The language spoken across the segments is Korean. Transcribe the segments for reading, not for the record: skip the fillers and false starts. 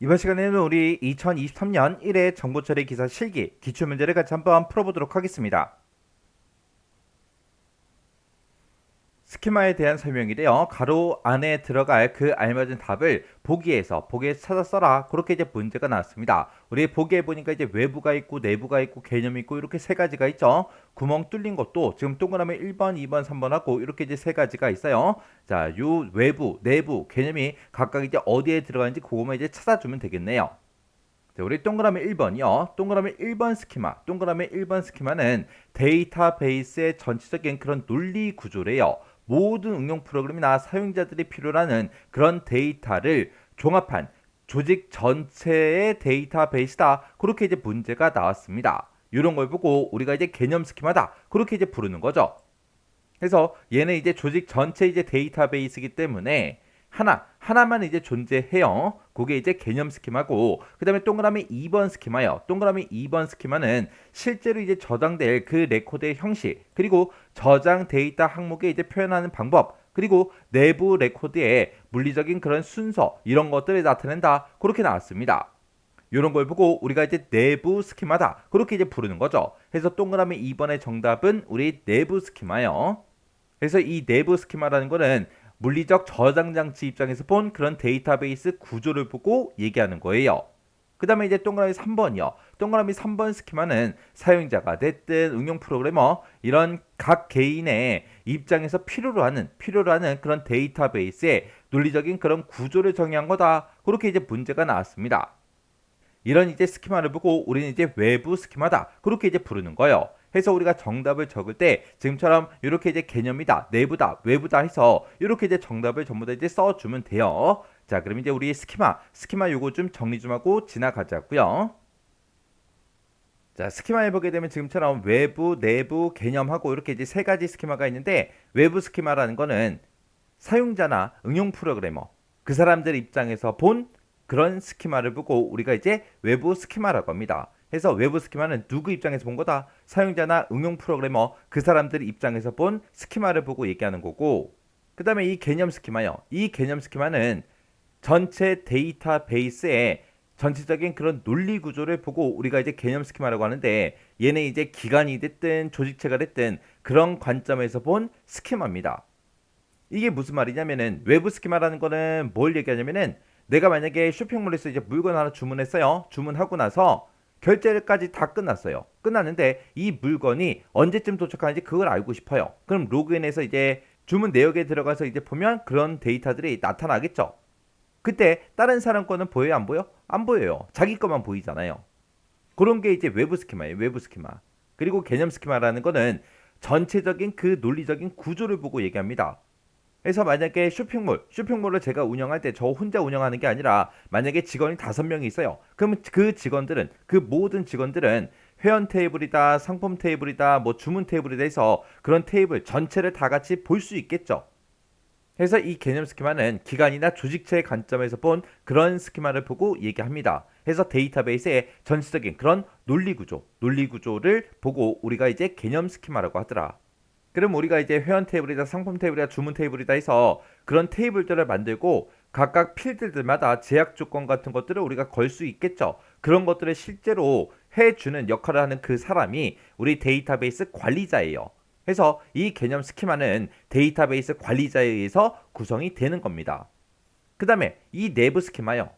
이번 시간에는 우리 2023년 1회 정보처리 기사 실기 기출문제를 같이 한번 풀어보도록 하겠습니다. 스키마에 대한 설명이래요. 가로 안에 들어갈 그 알맞은 답을 보기에서 찾아 써라. 그렇게 이제 문제가 나왔습니다. 우리 보기에 보니까 이제 외부가 있고 내부가 있고 개념이 있고 이렇게 세 가지가 있죠. 구멍 뚫린 것도 지금 동그라미 1번, 2번, 3번 하고 이렇게 이제 세 가지가 있어요. 자, 요 외부, 내부 개념이 각각 이제 어디에 들어가는지 그거만 이제 찾아주면 되겠네요. 자, 우리 동그라미 1번이요. 동그라미 1번 스키마. 동그라미 1번 스키마는 데이터베이스의 전체적인 그런 논리 구조래요. 모든 응용 프로그램이나 사용자들이 필요로 하는 그런 데이터를 종합한 조직 전체의 데이터베이스다. 그렇게 이제 문제가 나왔습니다. 이런 걸 보고 우리가 이제 개념 스키마다. 그렇게 이제 부르는 거죠. 그래서 얘는 이제 조직 전체 이제 데이터베이스이기 때문에 하나만 이제 존재해요. 그게 이제 개념 스키마고, 그 다음에 동그라미 2번 스키마요. 동그라미 2번 스키마는 실제로 이제 저장될 그 레코드의 형식, 그리고 저장 데이터 항목에 이제 표현하는 방법, 그리고 내부 레코드의 물리적인 그런 순서, 이런 것들을 나타낸다. 그렇게 나왔습니다. 이런 걸 보고 우리가 이제 내부 스키마다. 그렇게 이제 부르는 거죠. 그래서 동그라미 2번의 정답은 우리 내부 스키마요. 그래서 이 내부 스키마라는 거는 물리적 저장 장치 입장에서 본 그런 데이터베이스 구조를 보고 얘기하는 거예요. 그 다음에 이제 동그라미 3번이요. 동그라미 3번 스키마는 사용자가 됐든 응용 프로그래머 이런 각 개인의 입장에서 필요로 하는 그런 데이터베이스의 논리적인 그런 구조를 정의한 거다. 그렇게 이제 문제가 나왔습니다. 이런 이제 스키마를 보고 우리는 이제 외부 스키마다. 그렇게 이제 부르는 거예요. 해서 우리가 정답을 적을 때 지금처럼 이렇게 이제 개념이다, 내부다, 외부다 해서 이렇게 이제 정답을 전부 다 이제 써주면 돼요. 자, 그럼 이제 우리 스키마 요거 좀 정리 좀 하고 지나가자고요. 자, 스키마를 보게 되면 지금처럼 외부, 내부, 개념하고 이렇게 이제 세 가지 스키마가 있는데, 외부 스키마라는 거는 사용자나 응용 프로그래머 그 사람들 입장에서 본 그런 스키마를 보고 우리가 이제 외부 스키마라고 합니다. 해서 외부 스키마는 누구 입장에서 본 거다? 사용자나 응용 프로그래머 그 사람들 입장에서 본 스키마를 보고 얘기하는 거고, 그 다음에 이 개념 스키마요. 이 개념 스키마는 전체 데이터베이스의 전체적인 그런 논리 구조를 보고 우리가 이제 개념 스키마라고 하는데, 얘는 이제 기관이 됐든 조직체가 됐든 그런 관점에서 본 스키마입니다. 이게 무슨 말이냐면은 외부 스키마라는 거는 뭘 얘기하냐면은, 내가 만약에 쇼핑몰에서 이제 물건 하나 주문했어요. 주문하고 나서 결제까지 다 끝났어요. 끝났는데 이 물건이 언제쯤 도착하는지 그걸 알고 싶어요. 그럼 로그인해서 이제 주문 내역에 들어가서 이제 보면 그런 데이터들이 나타나겠죠. 그때 다른 사람 거는 보여요, 안 보여? 안 보여요. 자기 거만 보이잖아요. 그런 게 이제 외부 스키마예요. 외부 스키마. 그리고 개념 스키마라는 거는 전체적인 그 논리적인 구조를 보고 얘기합니다. 그래서 만약에 쇼핑몰을 제가 운영할 때 저 혼자 운영하는 게 아니라 만약에 직원이 5명이 있어요. 그러면 그 모든 직원들은 회원 테이블이다, 상품 테이블이다, 뭐 주문 테이블이다 해서 그런 테이블 전체를 다 같이 볼 수 있겠죠. 그래서 이 개념 스키마는 기관이나 조직체의 관점에서 본 그런 스키마를 보고 얘기합니다. 그래서 데이터베이스의 전체적인 그런 논리 구조를 보고 우리가 이제 개념 스키마라고 하더라. 그럼 우리가 이제 회원 테이블이다, 상품 테이블이다, 주문 테이블이다 해서 그런 테이블들을 만들고 각각 필드들마다 제약 조건 같은 것들을 우리가 걸 수 있겠죠. 그런 것들을 실제로 해주는 역할을 하는 그 사람이 우리 데이터베이스 관리자예요. 그래서 이 개념 스키마는 데이터베이스 관리자에 의해서 구성이 되는 겁니다. 그 다음에 이 내부 스키마요.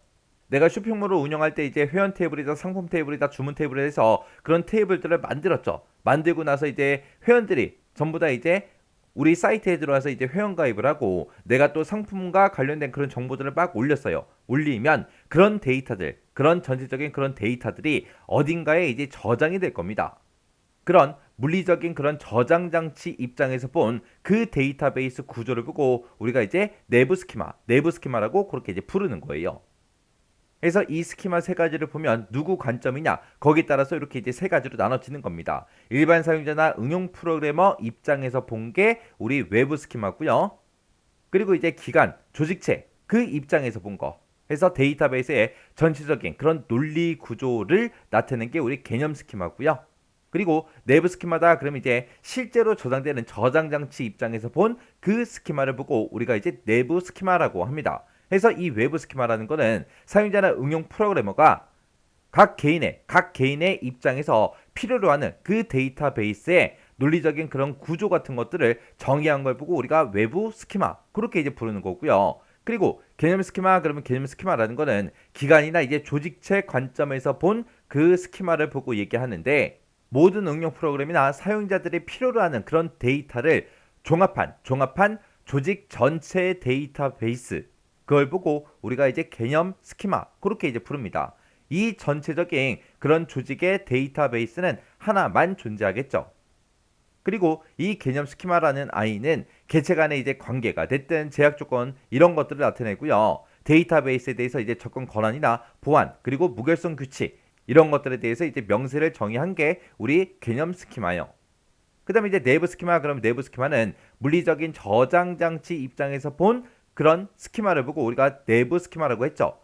내가 쇼핑몰을 운영할 때 이제 회원 테이블이다, 상품 테이블이다, 주문 테이블에 해서 그런 테이블들을 만들었죠. 만들고 나서 이제 회원들이 전부 다 이제 우리 사이트에 들어와서 이제 회원 가입을 하고 내가 또 상품과 관련된 그런 정보들을 막 올렸어요. 올리면 그런 데이터들, 그런 전체적인 그런 데이터들이 어딘가에 이제 저장이 될 겁니다. 그런 물리적인 그런 저장 장치 입장에서 본 그 데이터베이스 구조를 보고 우리가 이제 내부 스키마라고 그렇게 이제 부르는 거예요. 그래서 이 스키마 세 가지를 보면 누구 관점이냐 거기에 따라서 이렇게 이제 세 가지로 나눠지는 겁니다. 일반 사용자나 응용 프로그래머 입장에서 본 게 우리 외부 스키마고요. 그리고 이제 기관, 조직체 그 입장에서 본 거. 그래서 데이터베이스의 전체적인 그런 논리 구조를 나타내는 게 우리 개념 스키마고요. 그리고 내부 스키마다 그럼 이제 실제로 저장되는 저장 장치 입장에서 본 그 스키마를 보고 우리가 이제 내부 스키마라고 합니다. 그래서 이 외부 스키마라는 거는 사용자나 응용 프로그래머가 각 개인의 입장에서 필요로 하는 그 데이터베이스의 논리적인 그런 구조 같은 것들을 정의한 걸 보고 우리가 외부 스키마 그렇게 이제 부르는 거고요. 그리고 개념 스키마 그러면 개념 스키마라는 거는 기관이나 이제 조직체 관점에서 본 그 스키마를 보고 얘기하는데 모든 응용 프로그램이나 사용자들이 필요로 하는 그런 데이터를 종합한 조직 전체의 데이터베이스 그걸 보고 우리가 이제 개념 스키마 그렇게 이제 부릅니다. 이 전체적인 그런 조직의 데이터베이스는 하나만 존재하겠죠. 그리고 이 개념 스키마라는 아이는 개체 간의 이제 관계가 됐든 제약 조건 이런 것들을 나타내고요. 데이터베이스에 대해서 이제 접근 권한이나 보안 그리고 무결성 규칙 이런 것들에 대해서 이제 명세를 정의한 게 우리 개념 스키마예요. 그다음에 이제 내부 스키마 그러면 내부 스키마는 물리적인 저장 장치 입장에서 본 그런 스키마를 보고 우리가 내부 스키마라고 했죠.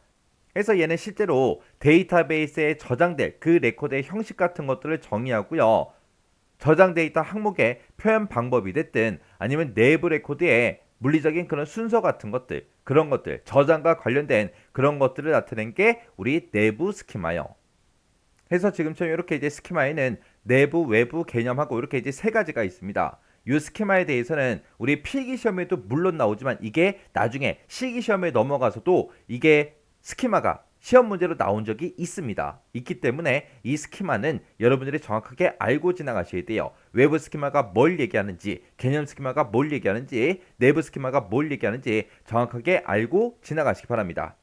그래서 얘는 실제로 데이터베이스에 저장될 그 레코드의 형식 같은 것들을 정의하고요. 저장 데이터 항목의 표현 방법이 됐든 아니면 내부 레코드의 물리적인 그런 순서 같은 것들 그런 것들 저장과 관련된 그런 것들을 나타낸 게 우리 내부 스키마요. 그래서 지금처럼 이렇게 이제 스키마에는 내부 외부 개념하고 이렇게 이제 세 가지가 있습니다. 이 스키마에 대해서는 우리 필기 시험에도 물론 나오지만 이게 나중에 실기 시험에 넘어가서도 이게 스키마가 시험 문제로 나온 적이 있습니다. 있기 때문에 이 스키마는 여러분들이 정확하게 알고 지나가셔야 돼요. 외부 스키마가 뭘 얘기하는지, 개념 스키마가 뭘 얘기하는지, 내부 스키마가 뭘 얘기하는지 정확하게 알고 지나가시기 바랍니다.